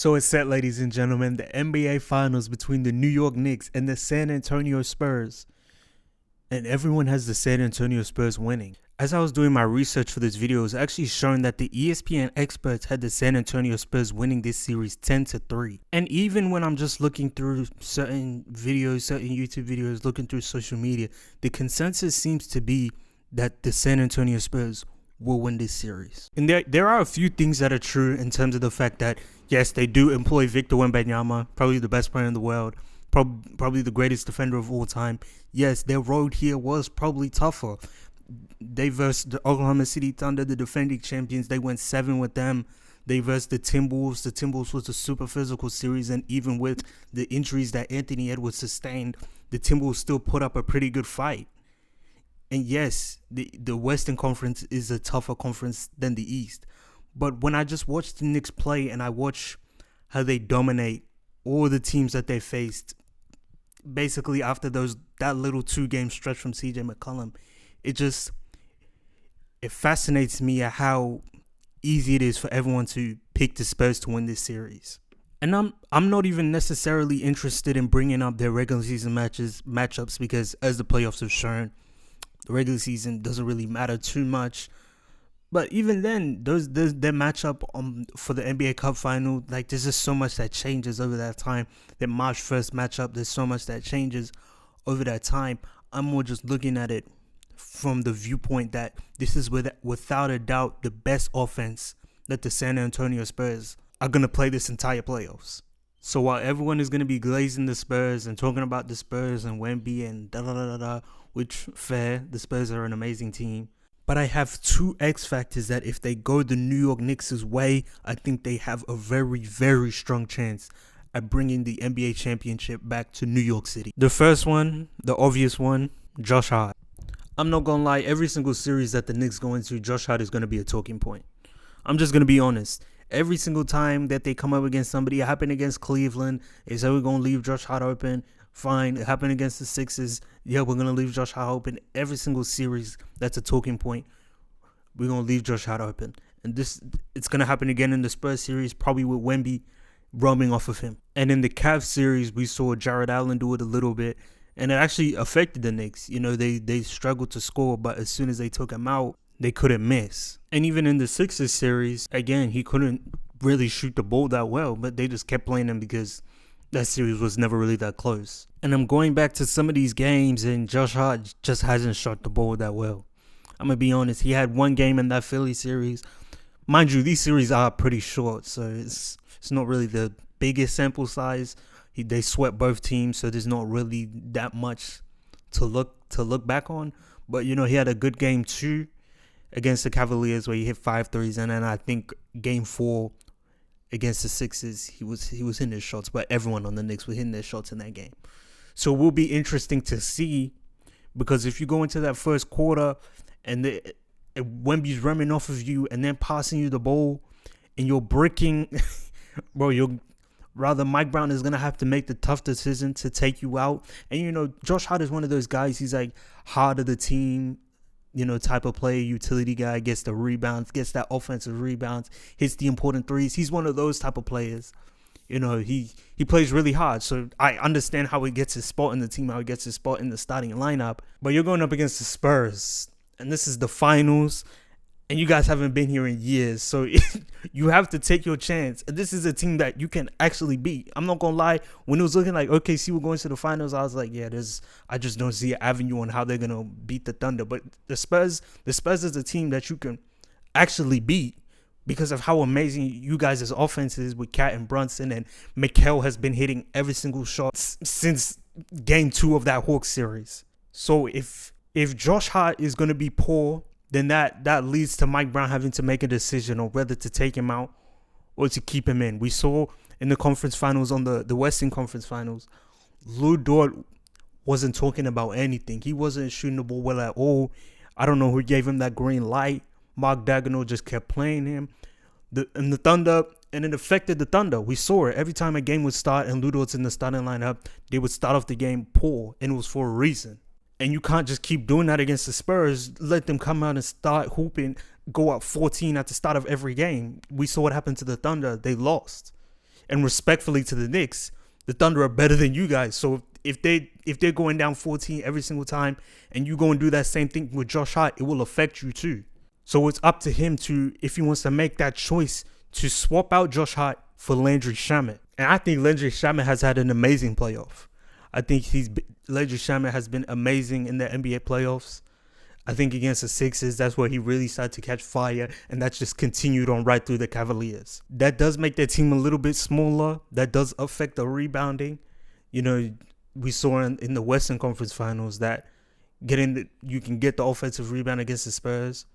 So it's set, ladies and gentlemen, the NBA Finals between the New York Knicks and the San Antonio Spurs. And everyone has the San Antonio Spurs winning. As I was doing my research for this video, it was actually showing that the ESPN experts had the San Antonio Spurs winning this series 10-3. And even when I'm just looking through certain videos, certain YouTube videos, looking through social media, the consensus seems to be that the San Antonio Spurs will win this series. And there are a few things that are true in terms of the fact that, yes, they do employ Victor Wembanyama, probably the best player in the world, probably the greatest defender of all time. Yes, their road here was probably tougher. They versed the Oklahoma City Thunder, the defending champions. They went 7 with them. They versed the Timberwolves. The Timberwolves was a super physical series, and even with the injuries that Anthony Edwards sustained, the Timberwolves still put up a pretty good fight. And yes, the Western Conference is a tougher conference than the East. But when I just watch the Knicks play and I watch how they dominate all the teams that they faced, basically after that little 2-game stretch from CJ McCollum, it fascinates me at how easy it is for everyone to pick the Spurs to win this series. And I'm not even necessarily interested in bringing up their regular season matchups because, as the playoffs have shown, the regular season doesn't really matter too much. But even then, their matchup for the NBA Cup final, like, there's just so much that changes over that time. That March 1st matchup, there's so much that changes over that time. I'm more just looking at it from the viewpoint that this is without a doubt the best offense that the San Antonio Spurs are going to play this entire playoffs. So while everyone is going to be glazing the Spurs and talking about the Spurs and Wemby and da-da-da-da-da, which, fair, the Spurs are an amazing team. But I have two X factors that if they go the New York Knicks' way, I think they have a very, very strong chance at bringing the NBA championship back to New York City. The first one, the obvious one, Josh Hart. I'm not going to lie, every single series that the Knicks go into, Josh Hart is going to be a talking point. I'm just going to be honest. Every single time that they come up against somebody, it happened against Cleveland. They said we're going to leave Josh Hart open. Fine. It happened against the Sixers. Yeah, we're going to leave Josh Hart open. Every single series, that's a talking point. We're going to leave Josh Hart open. And it's going to happen again in the Spurs series, probably with Wemby roaming off of him. And in the Cavs series, we saw Jared Allen do it a little bit. And it actually affected the Knicks. You know, they struggled to score, but as soon as they took him out, they couldn't miss. And even in the Sixers series, again, he couldn't really shoot the ball that well, but they just kept playing him because that series was never really that close. And I'm going back to some of these games, and Josh Hart just hasn't shot the ball that well. I'm going to be honest. He had one game in that Philly series. Mind you, these series are pretty short, so it's not really the biggest sample size. They swept both teams, so there's not really that much to look back on. But, you know, he had a good game too against the Cavaliers where he hit 5 threes, and then I think game 4 against the Sixers, he was hitting his shots, but everyone on the Knicks was hitting their shots in that game. So it will be interesting to see, because if you go into that first quarter and Wemby's running off of you and then passing you the ball and you're bricking, bro, Mike Brown is going to have to make the tough decision to take you out. And, you know, Josh Hart is one of those guys, he's like heart of the team, you know, type of player, utility guy, gets the rebounds, gets that offensive rebounds, hits the important threes. He's one of those type of players. You know, he plays really hard. So I understand how he gets his spot in the team, how he gets his spot in the starting lineup. But you're going up against the Spurs, and this is the finals, and you guys haven't been here in years. So you have to take your chance. And this is a team that you can actually beat. I'm not going to lie. When it was looking like OKC were going to the finals, I was like, yeah, I just don't see an avenue on how they're going to beat the Thunder. But the Spurs is a team that you can actually beat because of how amazing you guys' offense is with Cat and Brunson. And Mikal has been hitting every single shot since game 2 of that Hawks series. So if Josh Hart is going to be poor, then that leads to Mike Brown having to make a decision on whether to take him out or to keep him in. We saw in the conference finals, on the Western Conference Finals, Lou Dort wasn't talking about anything. He wasn't shooting the ball well at all. I don't know who gave him that green light. Mark Daigneault just kept playing him. And the Thunder, and it affected the Thunder. We saw it. Every time a game would start and Lou Dort's in the starting lineup, they would start off the game poor, and it was for a reason. And you can't just keep doing that against the Spurs. Let them come out and start hooping, go up 14 at the start of every game. We saw what happened to the Thunder. They lost. And respectfully to the Knicks, the Thunder are better than you guys. So if they're going down 14 every single time and you go and do that same thing with Josh Hart, it will affect you too. So it's up to him to, if he wants to make that choice, to swap out Josh Hart for Landry Shamet. And I think Landry Shamet has had an amazing playoff. I think Landry Shamet has been amazing in the NBA playoffs. I think against the Sixers, that's where he really started to catch fire, and that's just continued on right through the Cavaliers. That does make their team a little bit smaller. That does affect the rebounding. You know, we saw in the Western Conference Finals that you can get the offensive rebound against the Spurs,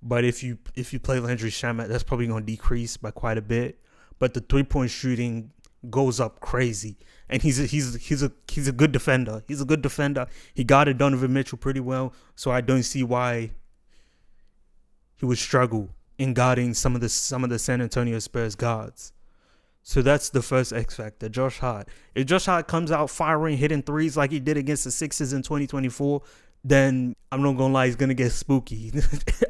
but if you play Landry Shamet, that's probably going to decrease by quite a bit. But the 3-point shooting goes up crazy, and he's a good defender. He's a good defender. He guarded Donovan Mitchell pretty well, so I don't see why he would struggle in guarding some of the San Antonio Spurs guards. So that's the first X factor, Josh Hart. If Josh Hart comes out firing, hitting threes like he did against the Sixers in 2024, then I'm not gonna lie, he's gonna get spooky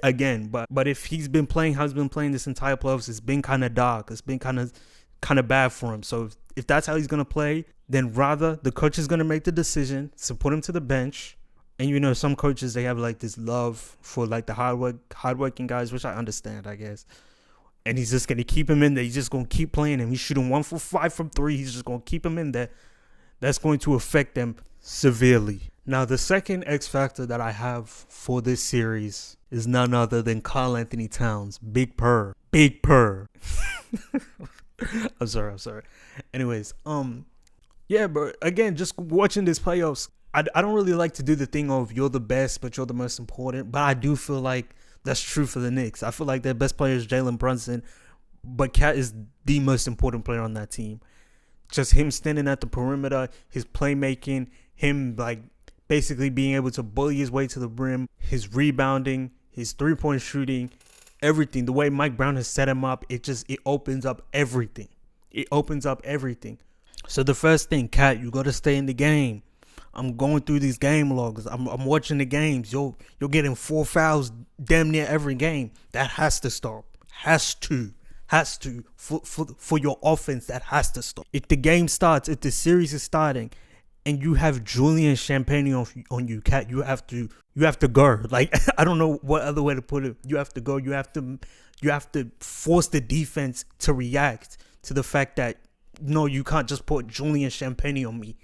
again. But if he's been playing how he's been playing this entire playoffs, it's been kind of dark. It's been kind of bad for him. So if that's how he's gonna play, then rather the coach is gonna make the decision to put him to the bench. And you know, some coaches, they have like this love for like the hardworking guys, which I understand, I guess. And he's just gonna keep him in there. He's just gonna keep playing him. He's shooting 1 for 5 from 3. He's just gonna keep him in there. That's going to affect them severely. Now, the second X factor that I have for this series is none other than Karl Anthony Towns. Big purr. Big purr. I'm sorry. Anyways, yeah, but again, just watching this playoffs, I don't really like to do the thing of you're the best, but you're the most important. But I do feel like that's true for the Knicks. I feel like their best player is Jalen Brunson, but Cat is the most important player on that team. Just him standing at the perimeter, his playmaking, him like basically being able to bully his way to the rim, his rebounding, his 3-point shooting, everything. The way Mike Brown has set him up, it opens up everything. It opens up everything. So the first thing, Cat, you got to stay in the game. I'm going through these game logs. I'm watching the games. You're getting 4 fouls damn near every game. That has to stop. Has to. For your offense, that has to stop. If the game starts, if the series is starting, and you have Julian Champagne on you, Cat, you have to go. Like, I don't know what other way to put it. You have to go. You have to force the defense to react to the fact that, no, you can't just put Julian Champagne on me.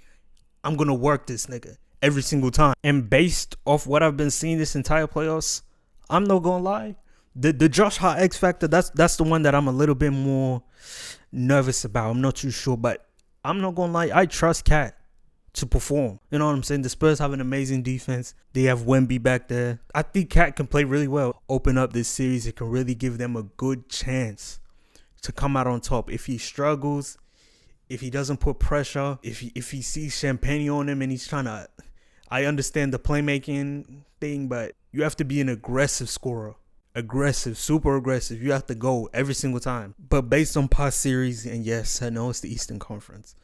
I'm going to work this nigga every single time. And based off what I've been seeing this entire playoffs, I'm not going to lie. The Josh Hart X Factor, that's the one that I'm a little bit more nervous about. I'm not too sure, but I'm not going to lie. I trust Cat to perform. You know what I'm saying? The Spurs have an amazing defense. They have Wemby back there. I think Cat can play really well. Open up this series. It can really give them a good chance to come out on top. If he struggles, if he doesn't put pressure, if he sees Champagne on him and he's trying to, I understand the playmaking thing, but you have to be an aggressive scorer. Aggressive, super aggressive. You have to go every single time. But based on past series, and yes, I know it's the Eastern Conference,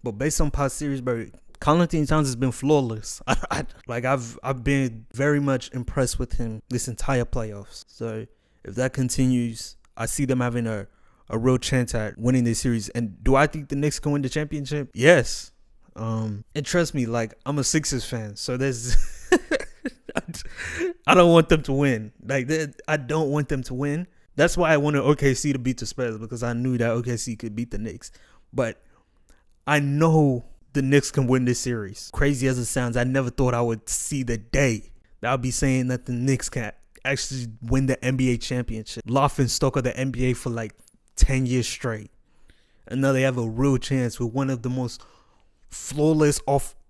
but based on past series, bro, Karl Anthony Towns has been flawless. I've been very much impressed with him this entire playoffs. So if that continues, I see them having a real chance at winning this series. And do I think the Knicks can win the championship? Yes. And trust me, like, I'm a Sixers fan, so there's I don't want them to win. I don't want them to win. That's why I wanted OKC to beat the Spurs, because I knew that OKC could beat the Knicks. But I know the Knicks can win this series. Crazy as it sounds, I never thought I would see the day that I'll be saying that the Knicks can actually win the NBA championship. Laughing stock of the NBA for like 10 years straight. And now they have a real chance with one of the most flawless,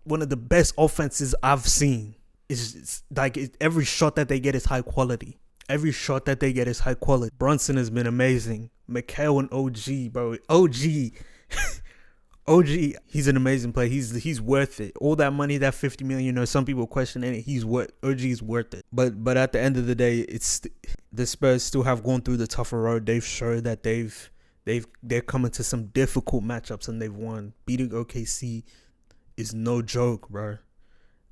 one of the best offenses I've seen. It's like every shot that they get is high quality. Every shot that they get is high quality. Brunson has been amazing. Mikal and OG, bro. OG, he's an amazing player. He's worth it. All that money, that $50 million, you know, some people questioning it. OG is worth it. But at the end of the day, it's the Spurs still have gone through the tougher road. They've showed that they're coming to some difficult matchups and they've won. Beating OKC is no joke, bro.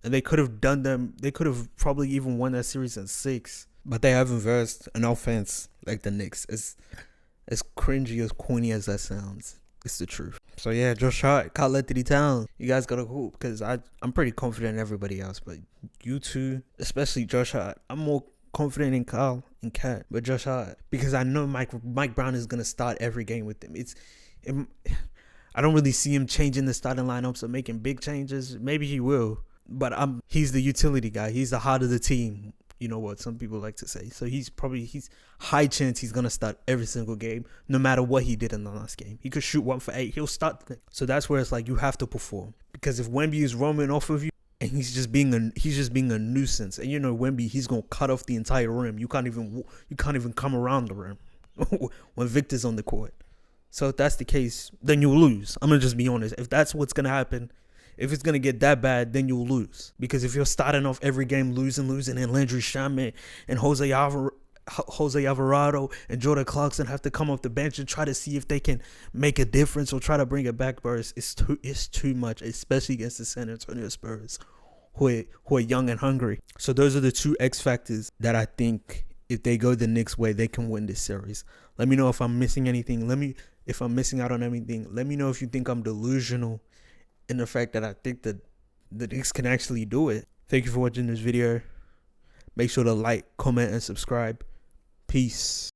And they could have done them. They could have probably even won that series in 6. But they haven't versed an offense like the Knicks. As cringy, as corny as that sounds. It's the truth. So yeah, Josh Hart, Kyle Anthony Towns, you guys gotta hoop because I'm pretty confident in everybody else, but you two, especially Josh Hart, I'm more confident in Kyle and Cat, but Josh Hart because I know Mike Brown is gonna start every game with them. I don't really see him changing the starting lineups or making big changes. Maybe he will, but he's the utility guy. He's the heart of the team. You know what some people like to say. So he's high chance he's gonna start every single game, no matter what he did in the last game. He could shoot 1 for 8. He'll start. So that's where it's like you have to perform, because if Wemby is roaming off of you and he's just being a nuisance, and you know Wemby, he's gonna cut off the entire rim. You can't even come around the rim when Victor's on the court. So if that's the case, then you'll lose. I'm gonna just be honest. If that's what's gonna happen, if it's gonna get that bad, then you'll lose. Because if you're starting off every game losing, and Landry Shamet and Jose Alvarado and Jordan Clarkson have to come off the bench and try to see if they can make a difference or try to bring it back, bro, it's too much, especially against the San Antonio Spurs, who are young and hungry. So those are the two X factors that I think if they go the Knicks way, they can win this series. Let me know if I'm missing anything. If I'm missing out on anything, let me know if you think I'm delusional in the fact that I think that the Knicks can actually do it. Thank you for watching this video. Make sure to like, comment, and subscribe. Peace.